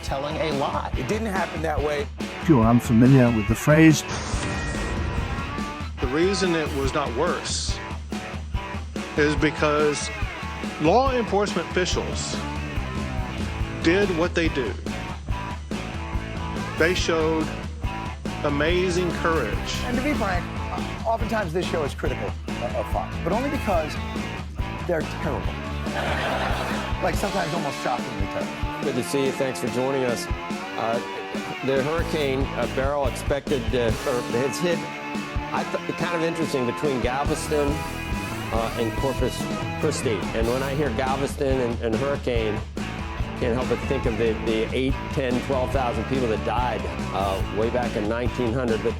telling a lie. It didn't happen that way. Sure, I'm familiar with the phrase. The reason it was not worse is because law enforcement officials did what they do. They showed amazing courage. And to be frank, oftentimes this show is critical of Fox, but only because they're terrible. Like sometimes almost shockingly terrible. Good to see you. Thanks for joining us. The hurricane Beryl expected, has hit, kind of interesting, between Galveston and Corpus Christi. And when I hear Galveston and hurricane, can't help but think of the 8, 10, 12,000 people that died way back in 1900. But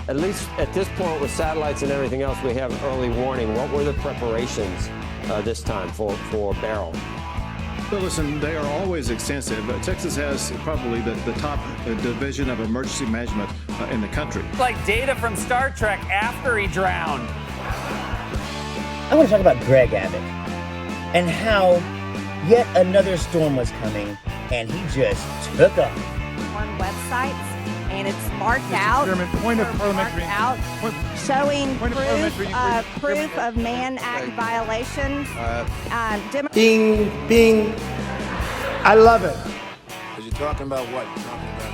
at least at this point, with satellites and everything else, we have early warning. What were the preparations this time for Beryl? Well, listen, they are always extensive. Texas has probably the top division of emergency management in the country. Like data from Star Trek after he drowned. I want to talk about Greg Abbott and how yet another storm was coming, and he just took off. On websites, and it's marked out. Point of parliamentary. Out, showing proof of Mann Act violations. Bing, bing. I love it. Because you're talking about what? You're talking about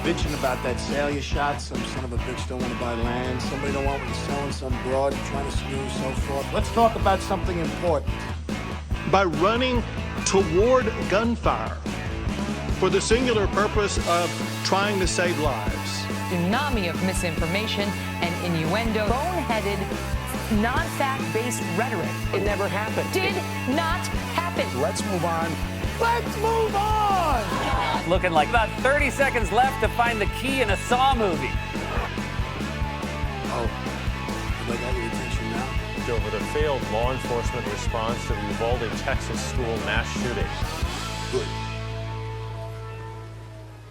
bitching about that sale you shot. Some son of a bitch don't want to buy land. Somebody don't want what you're selling. Some broad trying to screw, so forth. Let's talk about something important. By running toward gunfire for the singular purpose of trying to save lives. Tsunami of misinformation and innuendo, boneheaded, non-fact-based rhetoric. It never happened. Did not happen. Let's move on. Let's move on! Looking like about 30 seconds left to find the key in a Saw movie. Oh, have I got your attention now? Over the failed law enforcement response to the Uvalde, Texas school mass shooting. Good.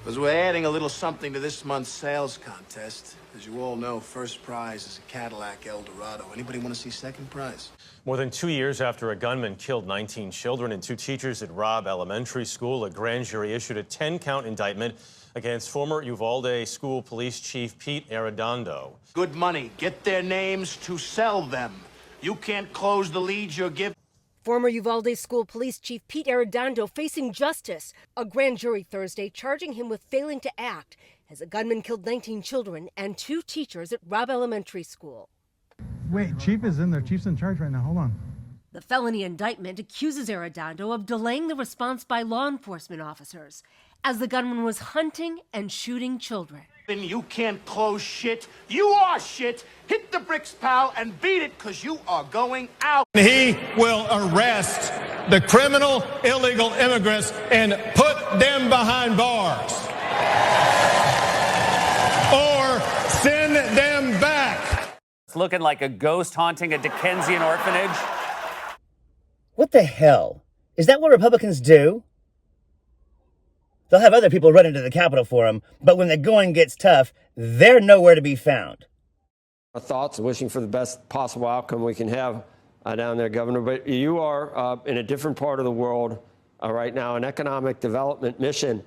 Because we're adding a little something to this month's sales contest. As you all know, first prize is a Cadillac Eldorado. Anybody want to see second prize? More than 2 years after a gunman killed 19 children and 2 teachers at Robb Elementary School, a grand jury issued a 10-count indictment against former Uvalde School Police Chief Pete Arredondo. Good money. Get their names to sell them. You can't close the leads you're giving. Former Uvalde School Police Chief Pete Arredondo facing justice. A grand jury Thursday charging him with failing to act as a gunman killed 19 children and 2 teachers at Robb Elementary School. Wait, Chief is in there. Chief's in charge right now. Hold on. The felony indictment accuses Arredondo of delaying the response by law enforcement officers as the gunman was hunting and shooting children. You can't close shit. You are shit. Hit the bricks, pal, and beat it, because you are going out. He will arrest the criminal illegal immigrants and put them behind bars. Or send them back. It's looking like a ghost haunting a Dickensian orphanage. What the hell? Is that what Republicans do? They'll have other people run into the Capitol for them, but when the going gets tough, they're nowhere to be found. Our thoughts, wishing for the best possible outcome we can have down there, Governor. But you are in a different part of the world right now, an economic development mission.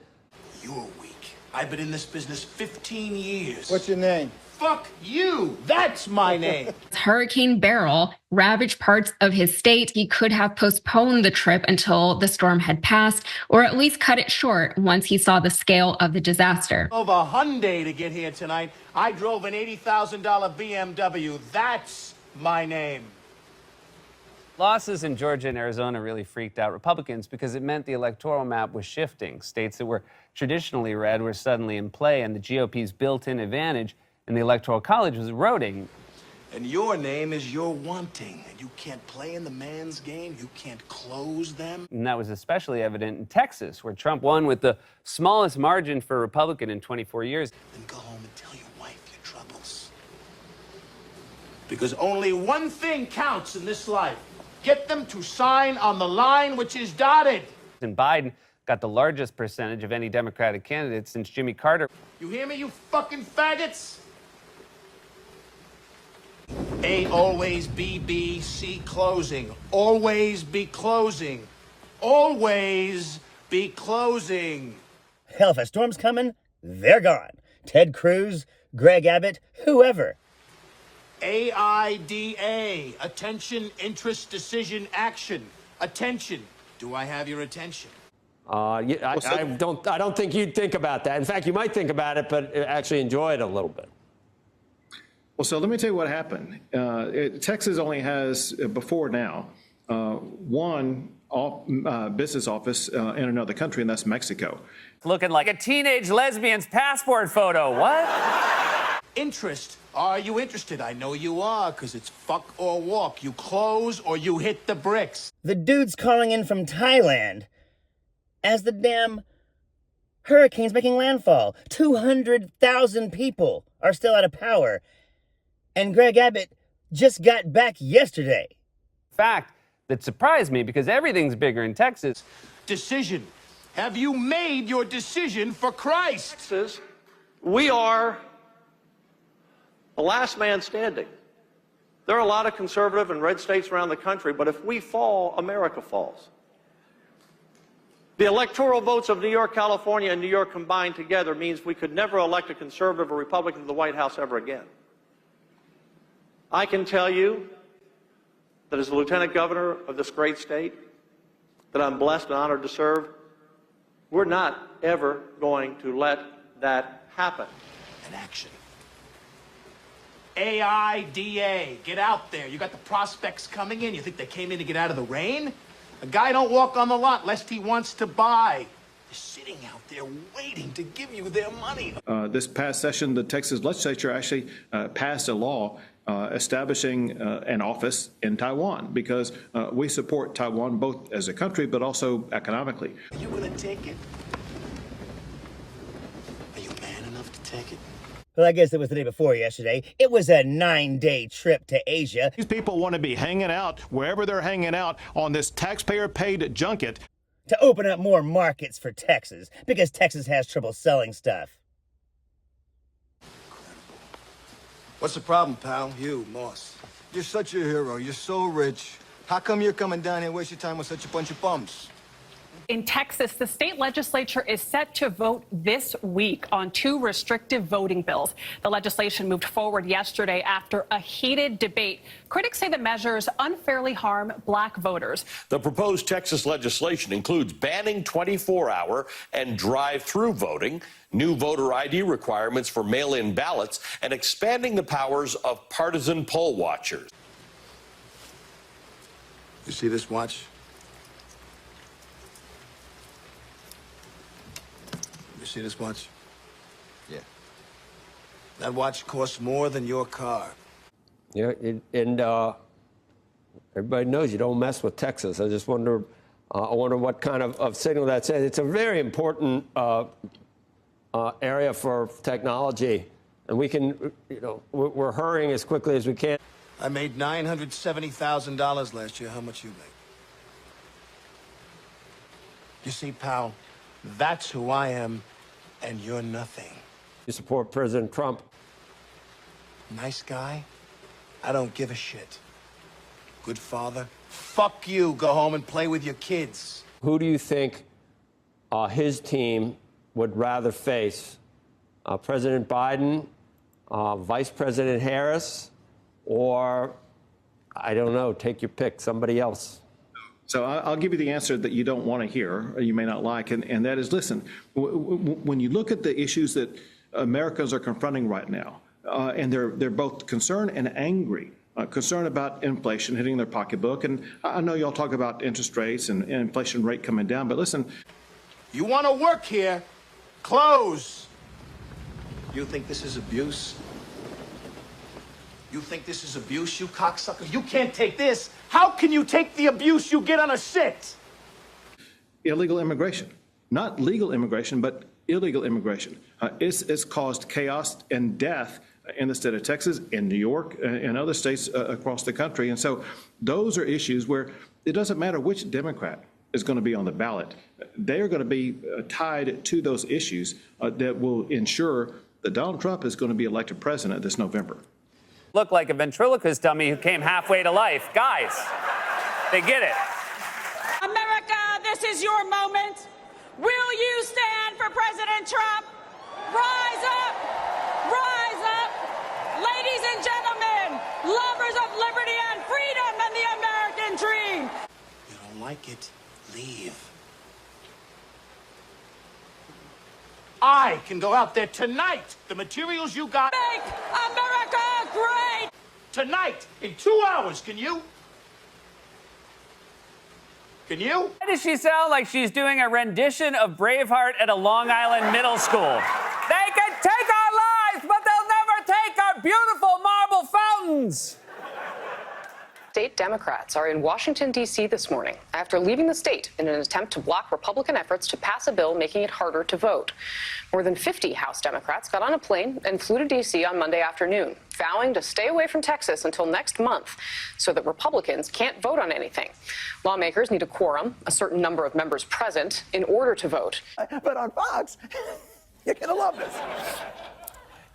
You are weak. I've been in this business 15 years. What's your name? Fuck you. That's my name. Hurricane Beryl ravaged parts of his state. He could have postponed the trip until the storm had passed, or at least cut it short once he saw the scale of the disaster. Over a Hyundai to get here tonight. I drove an $80,000 BMW. That's my name. Losses in Georgia and Arizona really freaked out Republicans because it meant the electoral map was shifting. States that were traditionally red were suddenly in play, and the GOP's built-in advantage in the Electoral College was eroding. And your name is your wanting. And you can't play in the man's game. You can't close them. And that was especially evident in Texas, where Trump won with the smallest margin for a Republican in 24 years. Then go home and tell your wife your troubles. Because only one thing counts in this life. Get them to sign on the line which is dotted. And Biden got the largest percentage of any Democratic candidate since Jimmy Carter. You hear me, you fucking faggots? A, always, B, B, C, closing. Always be closing. always be closing. Hell, if a storm's coming, they're gone. Ted Cruz, Greg Abbott, whoever. AIDA, attention, interest, decision, action. Attention. Do I have your attention? I don't think you'd think about that. In fact, you might think about it, but actually enjoy it a little bit. Well, so let me tell you what happened. Texas only has, before now, one business office in another country, and that's Mexico. Looking like a teenage lesbian's passport photo. What? Interest. Are you interested? I know you are, because it's fuck or walk. You close or you hit the bricks. The dude's calling in from Thailand as the damn hurricane's making landfall. 200,000 people are still out of power. And Greg Abbott just got back yesterday. Fact that surprised me because everything's bigger in Texas. Decision. Have you made your decision for Christ? Texas, we are the last man standing. There are a lot of conservative and red states around the country, but if we fall, America falls. The electoral votes of New York, California, and New York combined together means we could never elect a conservative or Republican to the White House ever again. I can tell you that as the lieutenant governor of this great state that I'm blessed and honored to serve, we're not ever going to let that happen. An action. AIDA, get out there. You got the prospects coming in. You think they came in to get out of the rain? A guy don't walk on the lot lest he wants to buy. They're sitting out there waiting to give you their money. This past session, the Texas legislature actually passed a law establishing an office in Taiwan because we support Taiwan both as a country but also economically. Are you going to take it? Are you man enough to take it? Well, I guess it was the day before yesterday. It was a 9-day trip to Asia. These people want to be hanging out wherever they're hanging out on this taxpayer-paid junket. To open up more markets for Texas, because Texas has trouble selling stuff. What's the problem, pal? You, Moss. You're such a hero. You're so rich. How come you're coming down here and waste your time with such a bunch of bums? In Texas, the state legislature is set to vote this week on 2 restrictive voting bills. The legislation moved forward yesterday after a heated debate. Critics say the measures unfairly harm black voters. The proposed Texas legislation includes banning 24-hour and drive-through voting, new voter ID requirements for mail-in ballots, and expanding the powers of partisan poll watchers. You see this watch? See this watch? Yeah. That watch costs more than your car. Yeah, and everybody knows you don't mess with Texas. I just wonder, what kind of signal that sends. It's a very important area for technology, and we can, we're hurrying as quickly as we can. I made $970,000 last year. How much you make? You see, pal, that's who I am. And you're nothing. You support President Trump? Nice guy? I don't give a shit. Good father? Fuck you. Go home and play with your kids. Who do you think his team would rather face? President Biden, Vice President Harris, or, I don't know, take your pick, somebody else? So I'll give you the answer that you don't want to hear, or you may not like, and that is, listen, when you look at the issues that Americans are confronting right now, and they're both concerned and angry, concerned about inflation hitting their pocketbook, and I know y'all talk about interest rates and inflation rate coming down, but listen. You want to work here? Close. You think this is abuse? You think this is abuse, you cocksucker? You can't take this. How can you take the abuse you get on a sit? Illegal immigration. Not legal immigration, but illegal immigration. It's caused chaos and death in the state of Texas, in New York, and other states across the country. And so those are issues where it doesn't matter which Democrat is going to be on the ballot. They are going to be tied to those issues that will ensure that Donald Trump is going to be elected president this November. Look like a ventriloquist dummy who came halfway to life. Guys, they get it. America, this is your moment. Will you stand for President Trump? Rise up! Rise up! Ladies and gentlemen, lovers of liberty and freedom and the American dream. You don't like it? Leave. I can go out there tonight. The materials you got. Make America great! Tonight, in 2 hours, can you? Can you? Why does she sound like she's doing a rendition of Braveheart at a Long Island middle school? They can take our lives, but they'll never take our beautiful marble fountains. State Democrats are in Washington, D.C. this morning after leaving the state in an attempt to block Republican efforts to pass a bill making it harder to vote. More than 50 House Democrats got on a plane and flew to D.C. on Monday afternoon, vowing to stay away from Texas until next month so that Republicans can't vote on anything. Lawmakers need a quorum, a certain number of members present, in order to vote. But on Fox, you're going to love this.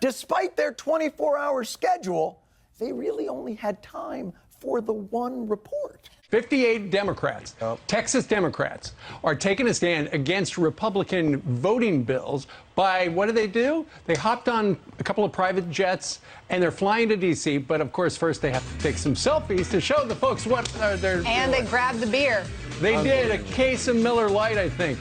Despite their 24-hour schedule, they really only had time for the one report. 58 Democrats, Texas Democrats, are taking a stand against Republican voting bills by, what do? They hopped on a couple of private jets and they're flying to D.C., but of course first they have to take some selfies to show the folks what they're And doing. they grabbed the beer. They did, a case of Miller Lite, I think.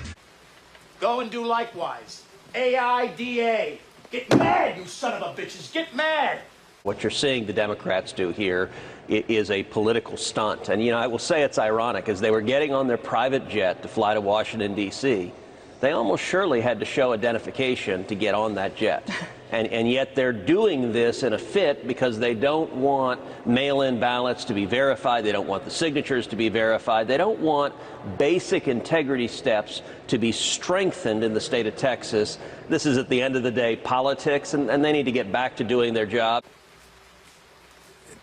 Go and do likewise. AIDA. Get mad, you son of a bitches. Get mad. What you're seeing the Democrats do here is a political stunt. And, I will say it's ironic. As they were getting on their private jet to fly to Washington, D.C., they almost surely had to show identification to get on that jet. And yet they're doing this in a fit because they don't want mail-in ballots to be verified. They don't want the signatures to be verified. They don't want basic integrity steps to be strengthened in the state of Texas. This is, at the end of the day, politics, and they need to get back to doing their job.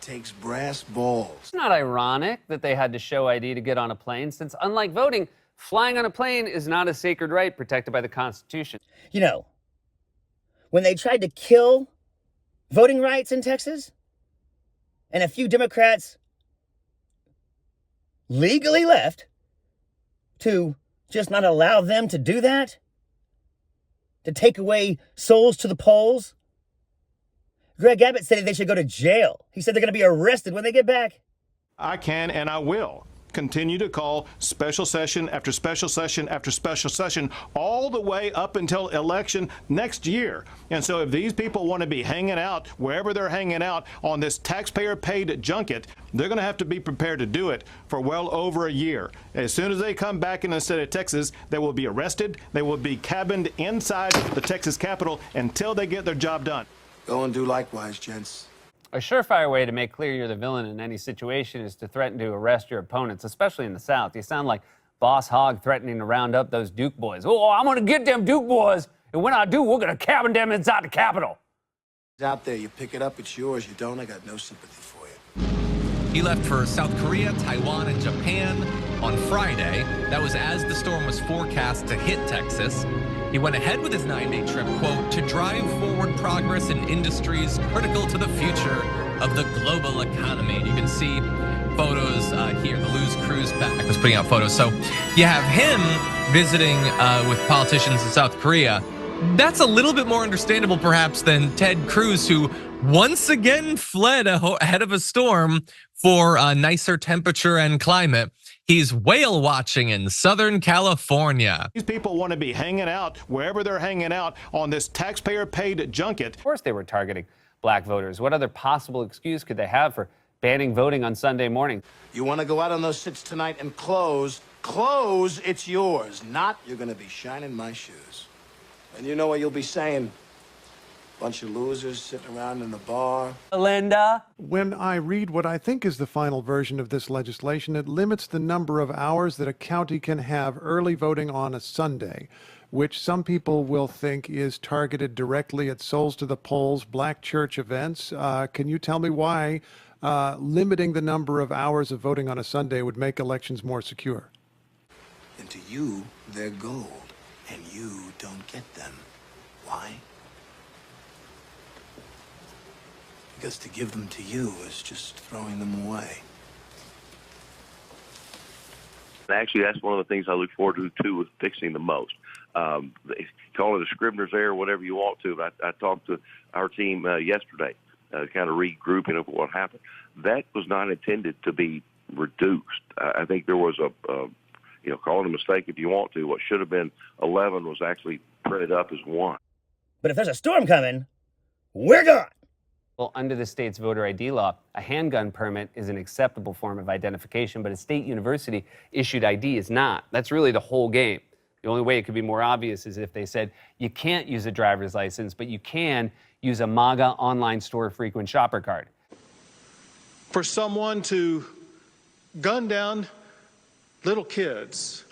Takes brass balls. It's not ironic that they had to show ID to get on a plane, since unlike voting, flying on a plane is not a sacred right protected by the Constitution. You know, when they tried to kill voting rights in Texas, and a few Democrats legally left to just not allow them to do that, to take away souls to the polls, Greg Abbott said they should go to jail. He said they're going to be arrested when they get back. I can and I will continue to call special session after special session after special session all the way up until election next year. And so if these people want to be hanging out wherever they're hanging out on this taxpayer-paid junket, they're going to have to be prepared to do it for well over a year. As soon as they come back in the state of Texas, they will be arrested. They will be cabined inside the Texas Capitol until they get their job done. Go and do likewise, gents. A surefire way to make clear you're the villain in any situation is to threaten to arrest your opponents, especially in the South. You sound like Boss Hogg threatening to round up those Duke boys. Oh, I'm going to get them Duke boys, and when I do, we're going to cabin them inside the Capitol. It's out there. You pick it up, it's yours. You don't, I got no sympathy for you. He left for South Korea, Taiwan, and Japan on Friday. That was as the storm was forecast to hit Texas. He went ahead with his 9-day trip, quote, to drive forward progress in industries critical to the future of the global economy. And you can see photos here. The Cruz was putting out photos. So you have him visiting with politicians in South Korea. That's a little bit more understandable, perhaps, than Ted Cruz, who once again fled ahead of a storm for a nicer temperature and climate. He's whale watching in Southern California. These people want to be hanging out wherever they're hanging out on this taxpayer-paid junket. Of course they were targeting black voters. What other possible excuse could they have for banning voting on Sunday morning? You want to go out on those sits tonight and close, it's yours. Not, you're going to be shining my shoes. And you know what you'll be saying? Bunch of losers sitting around in a bar. Linda? When I read what I think is the final version of this legislation, it limits the number of hours that a county can have early voting on a Sunday, which some people will think is targeted directly at souls to the polls, black church events. Can you tell me why limiting the number of hours of voting on a Sunday would make elections more secure? And to you, they're gold, and you don't get them. Why? Because to give them to you is just throwing them away. Actually, that's one of the things I look forward to, too, with fixing the most. Call it a Scribner's error, whatever you want to, but I talked to our team yesterday, kind of regrouping of what happened. That was not intended to be reduced. I think there was call it a mistake if you want to. What should have been 11 was actually printed up as 1. But if there's a storm coming, we're gone. Well, under the state's voter ID law, a handgun permit is an acceptable form of identification, but a state university issued ID is not. That's really the whole game. The only way it could be more obvious is if they said you can't use a driver's license, but you can use a MAGA online store frequent shopper card. For someone to gun down little kids,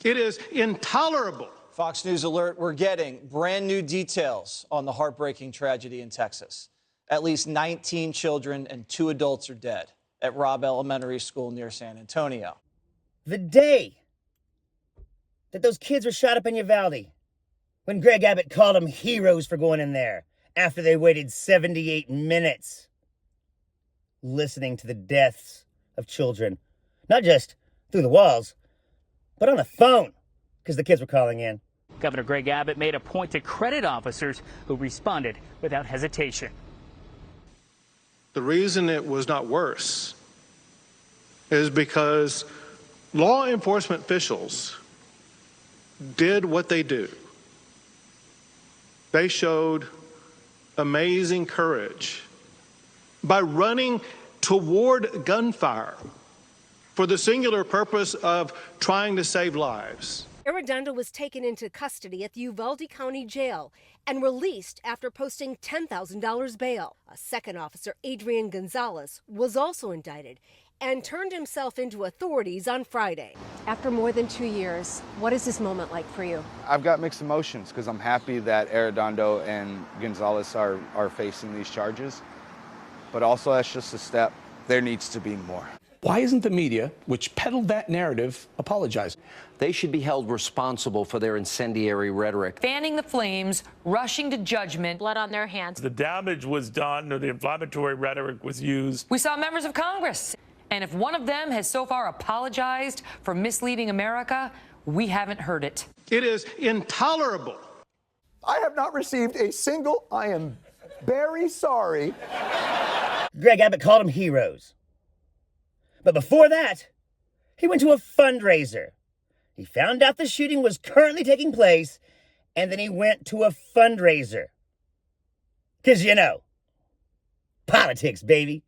it is intolerable. Fox News Alert, we're getting brand new details on the heartbreaking tragedy in Texas. At least 19 children and 2 adults are dead at Robb Elementary School near San Antonio. The day that those kids were shot up in Uvalde, when Greg Abbott called them heroes for going in there after they waited 78 minutes listening to the deaths of children, not just through the walls, but on the phone, because the kids were calling in. Governor Greg Abbott made a point to credit officers who responded without hesitation. The reason it was not worse is because law enforcement officials did what they do. They showed amazing courage by running toward gunfire for the singular purpose of trying to save lives. Arredondo was taken into custody at the Uvalde County Jail and released after posting $10,000 bail. A second officer, Adrian Gonzalez, was also indicted and turned himself into authorities on Friday. After more than 2 years, what is this moment like for you? I've got mixed emotions because I'm happy that Arredondo and Gonzalez are facing these charges, but also that's just a step. There needs to be more. Why isn't the media, which peddled that narrative, apologizing? They should be held responsible for their incendiary rhetoric. Fanning the flames, rushing to judgment, blood on their hands. The damage was done, or the inflammatory rhetoric was used. We saw members of Congress. And if one of them has so far apologized for misleading America, we haven't heard it. It is intolerable. I have not received a single, I am very sorry. Greg Abbott called them heroes. But before that, he went to a fundraiser. He found out the shooting was currently taking place, and then he went to a fundraiser. 'Cause, politics, baby.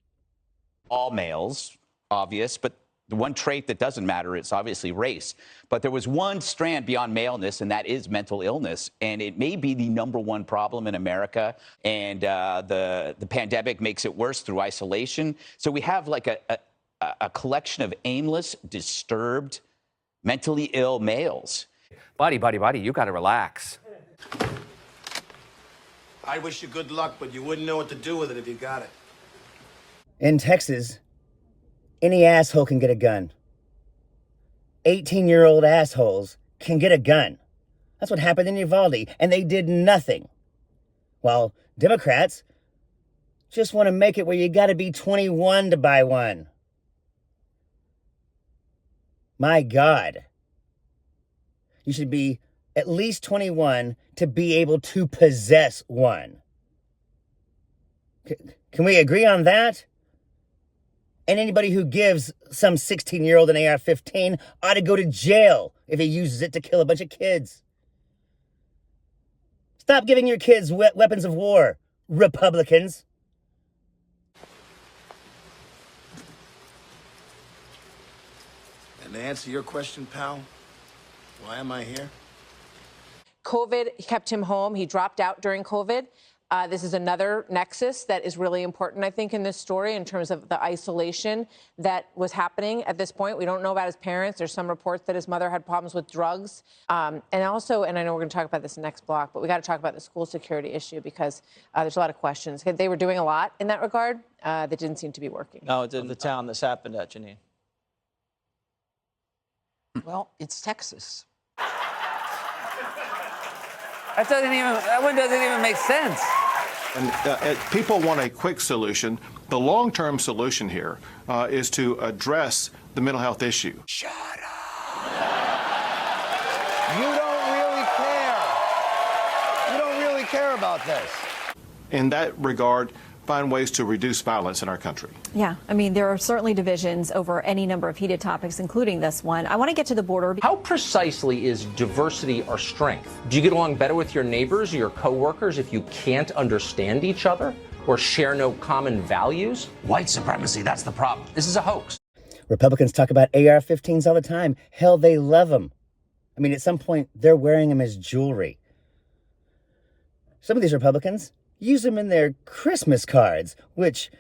All males, obvious, but the one trait that doesn't matter is obviously race. But there was one strand beyond maleness, and that is mental illness. And it may be the #1 problem in America. And the pandemic makes it worse through isolation. So we have like a collection of aimless, disturbed, mentally ill males. Buddy, you got to relax. I wish you good luck, but you wouldn't know what to do with it if you got it. In Texas, any asshole can get a gun. 18-year-old assholes can get a gun. That's what happened in Uvalde, and they did nothing. While Democrats just want to make it where you got to be 21 to buy one. My God. You should be at least 21 to be able to possess one. Can we agree on that? And anybody who gives some 16-year-old an AR-15 ought to go to jail if he uses it to kill a bunch of kids. Stop giving your kids weapons of war, Republicans. And to answer your question, pal, why am I here? COVID kept him home. He dropped out during COVID. This is another nexus that is really important, I think, in this story in terms of the isolation that was happening at this point. We don't know about his parents. There's some reports that his mother had problems with drugs. And also, and I know we're going to talk about this next block, but we got to talk about the school security issue because there's a lot of questions. They were doing a lot in that regard that didn't seem to be working. No, it's in the town this happened at, Janine. Well, it's Texas. That one doesn't even make sense. And people want a quick solution. The long-term solution here is to address the mental health issue. You don't really care. You don't really care about this. In that regard, find ways to reduce violence in our country. Yeah, I mean, there are certainly divisions over any number of heated topics, including this one. I want to get to the border. How precisely is diversity our strength? Do you get along better with your neighbors or your coworkers if you can't understand each other or share no common values? White supremacy, that's the problem. This is a hoax. Republicans talk about AR-15s all the time. Hell, they love them. I mean, at some point, they're wearing them as jewelry. Some of these Republicans use them in their Christmas cards, which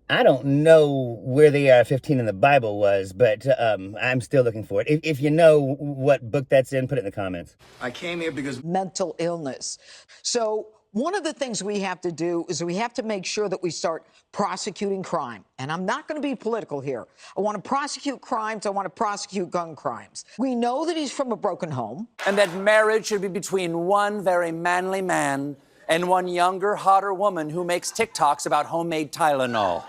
I don't know where the AR-15 in the Bible was, but I'm still looking for it. If you know what book that's in, put it in the comments. I came here because mental illness. So one of the things we have to do is we have to make sure that we start prosecuting crime. And I'm not going to be political here. I want to prosecute crimes. I want to prosecute gun crimes. We know that he's from a broken home. And that marriage should be between one very manly man and one younger, hotter woman who makes TikToks about homemade Tylenol.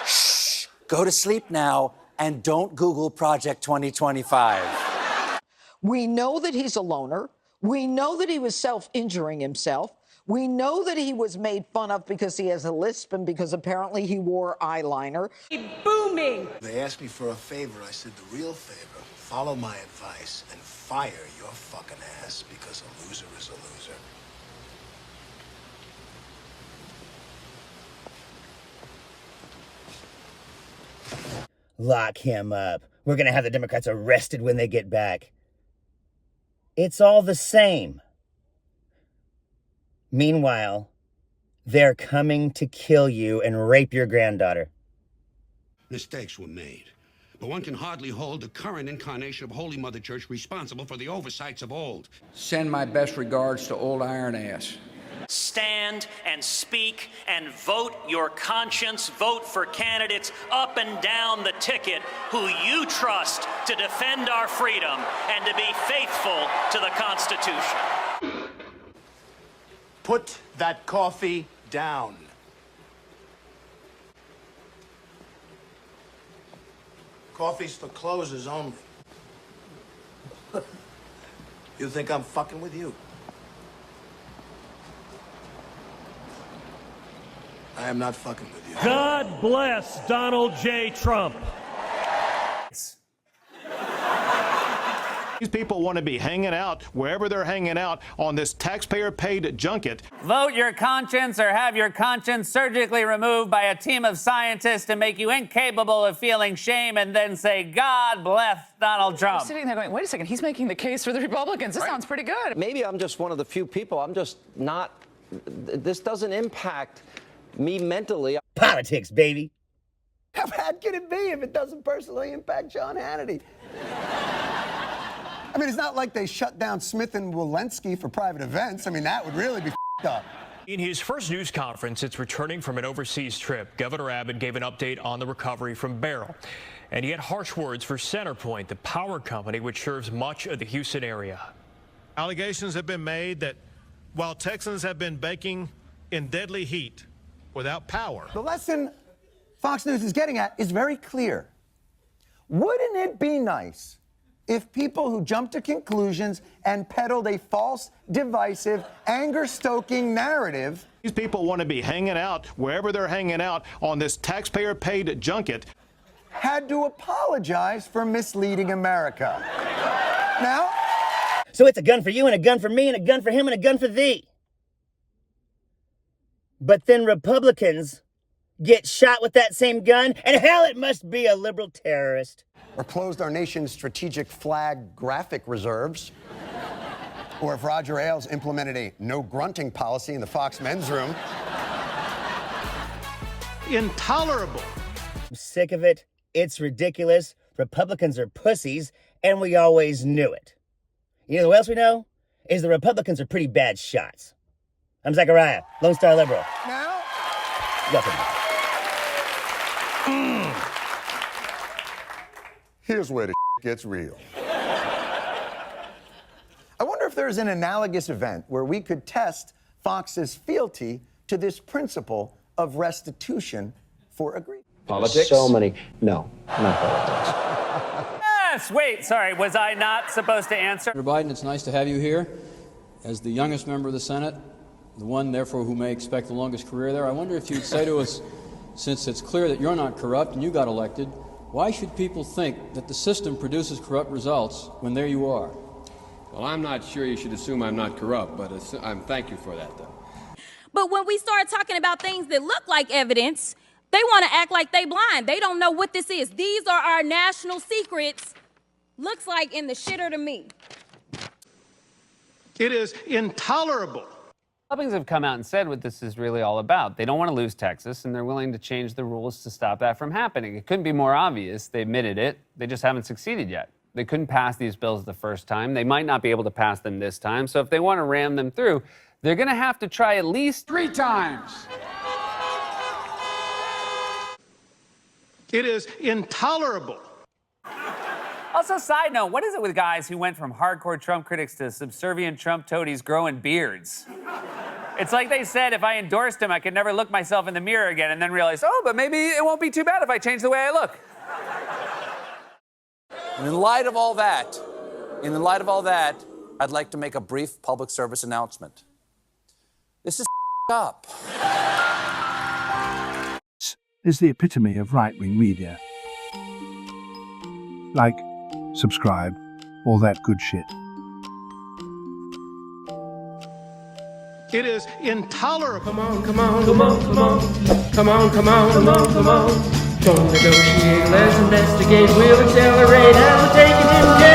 Shh, go to sleep now and don't Google Project 2025. We know that he's a loner. We know that he was self-injuring himself. We know that he was made fun of because he has a lisp and because apparently he wore eyeliner. booming. They asked me for a favor. I said the real favor, follow my advice and fire your fucking ass because a loser is a loser. Lock him up. We're going to have the Democrats arrested when they get back. It's all the same. Meanwhile, they're coming to kill you and rape your granddaughter. Mistakes were made, but one can hardly hold the current incarnation of Holy Mother Church responsible for the oversights of old. Send my best regards to old Iron Ass. Stand and speak and vote your conscience. Vote for candidates up and down the ticket who you trust to defend our freedom and to be faithful to the Constitution. Put that coffee down. Coffee's for closers only. You think I'm fucking with you? I am not fucking with you. God bless Donald J. Trump. These people want to be hanging out wherever they're hanging out on this taxpayer-paid junket. Vote your conscience or have your conscience surgically removed by a team of scientists to make you incapable of feeling shame and then say, God bless Donald Trump. I'm sitting there going, wait a second, he's making the case for the Republicans. This sounds pretty good. Maybe I'm just one of the few people. I'm just not, this doesn't impact me mentally. Politics, baby. How bad can it be if it doesn't personally impact John Hannity? I mean, it's not like they shut down Smith and Walensky for private events. I mean, that would really be up. In his first news conference since returning from an overseas trip, Governor Abbott gave an update on the recovery from Beryl. And he had harsh words for CenterPoint, the power company which serves much of the Houston area. Allegations have been made that while Texans have been baking in deadly heat without power. The lesson Fox News is getting at is very clear. Wouldn't it be nice if people who jumped to conclusions and peddled a false, divisive, anger-stoking narrative... These people want to be hanging out wherever they're hanging out on this taxpayer-paid junket. ...had to apologize for misleading America. Now... So it's a gun for you and a gun for me and a gun for him and a gun for thee. But then Republicans get shot with that same gun, and hell, it must be a liberal terrorist. Or closed our nation's strategic flag graphic reserves. Or if Roger Ailes implemented a no grunting policy in the Fox men's room. Intolerable. I'm sick of it. It's ridiculous. Republicans are pussies, and we always knew it. You know what else we know? Is the Republicans are pretty bad shots. I'm Zachariah, Lone Star Liberal. Now? Here's where the gets real. I wonder if there's an analogous event where we could test Fox's fealty to this principle of restitution for agreement. Politics? So many. No, not politics. Yes, wait, sorry, was I not supposed to answer? Mr. Biden, it's nice to have you here. As the youngest member of the Senate, the one, therefore, who may expect the longest career there, I wonder if you'd say to us, since it's clear that you're not corrupt and you got elected, why should people think that the system produces corrupt results when there you are? Well, I'm not sure you should assume I'm not corrupt, but thank you for that, though. But when we start talking about things that look like evidence, they want to act like they blind. They don't know what this is. These are our national secrets. Looks like in the shitter to me. It is intolerable. Republicans have come out and said what this is really all about. They don't want to lose Texas, and they're willing to change the rules to stop that from happening. It couldn't be more obvious. They admitted it. They just haven't succeeded yet. They couldn't pass these bills the first time. They might not be able to pass them this time. So if they want to ram them through, they're going to have to try at least 3 times. It is intolerable. Also, side note, what is it with guys who went from hardcore Trump critics to subservient Trump toadies growing beards? It's like they said if I endorsed him, I could never look myself in the mirror again and then realize, oh, but maybe it won't be too bad if I change the way I look. And in light of all that, I'd like to make a brief public service announcement. This is up. Is the epitome of right-wing media. Like, subscribe, all that good shit. It is intolerable. Come on, come on, come on, come on. Come on, come on, come on, come on. Don't negotiate, let's investigate. We'll accelerate. I'm taking him down.